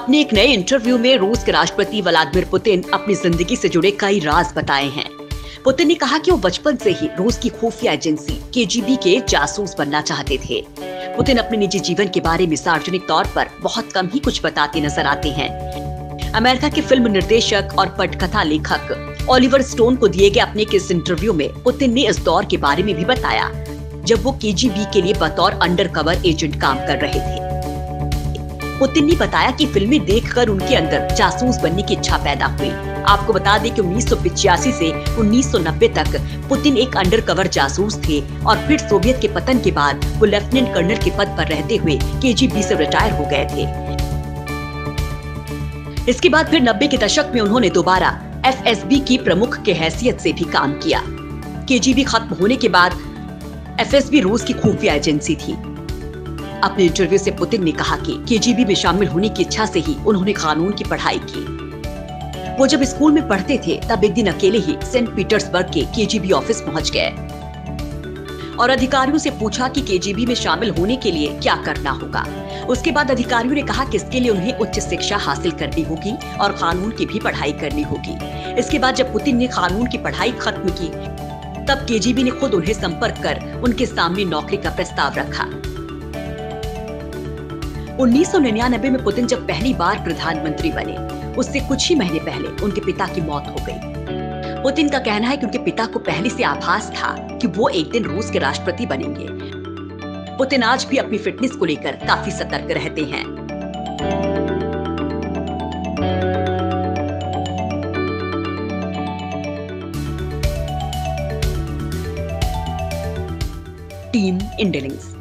अपने एक नए इंटरव्यू में रूस के राष्ट्रपति व्लादिमीर पुतिन अपनी जिंदगी से जुड़े कई राज बताए हैं। पुतिन ने कहा कि वो बचपन से ही रूस की खुफिया एजेंसी केजीबी के जासूस बनना चाहते थे। पुतिन अपने निजी जीवन के बारे में सार्वजनिक तौर पर बहुत कम ही कुछ बताते नजर आते हैं। अमेरिका के फिल्म निर्देशक और पटकथा लेखक ओलिवर स्टोन को दिए गए अपने किस इंटरव्यू में पुतिन ने इस दौर के बारे में भी बताया जब वो केजीबी के लिए बतौर अंडरकवर एजेंट काम कर रहे थे। पुतिन ने बताया कि फिल्में देखकर उनके अंदर जासूस बनने की इच्छा पैदा हुई। आपको बता दें कि 1985 से 1990 तक पुतिन एक अंडरकवर जासूस थे और फिर सोवियत के पतन के बाद वो लेफ्टिनेंट कर्नल के पद पर रहते हुए केजीबी से रिटायर हो गए थे। इसके बाद फिर 90 के दशक में उन्होंने दोबारा एफएसबी की प्रमुख के हैसियत से भी काम किया। केजीबी खत्म होने के बाद एफएसबी रूस की खुफिया एजेंसी थी। अपने इंटरव्यू से पुतिन ने कहा कि केजीबी में शामिल होने की इच्छा से ही उन्होंने कानून की पढ़ाई की। वो जब स्कूल में पढ़ते थे तब एक दिन अकेले ही सेंट पीटर्सबर्ग के केजीबी ऑफिस पहुंच गए और अधिकारियों से पूछा कि केजीबी में शामिल होने के लिए क्या करना होगा। उसके बाद अधिकारियों ने कहा कि इसके लिए उन्हें उच्च शिक्षा हासिल करनी होगी और कानून की भी पढ़ाई करनी होगी। इसके बाद जब पुतिन ने कानून की पढ़ाई खत्म की तब केजीबी ने खुद उन्हें संपर्क कर उनके सामने नौकरी का प्रस्ताव रखा। 1999 में पुतिन जब पहली बार प्रधानमंत्री बने, उससे कुछ ही महीने पहले उनके पिता की मौत हो गई। पुतिन का कहना है कि उनके पिता को पहले से आभास था कि वो एक दिन रूस के राष्ट्रपति बनेंगे। पुतिन आज भी अपनी फिटनेस को लेकर काफी सतर्क रहते हैं। Team India links.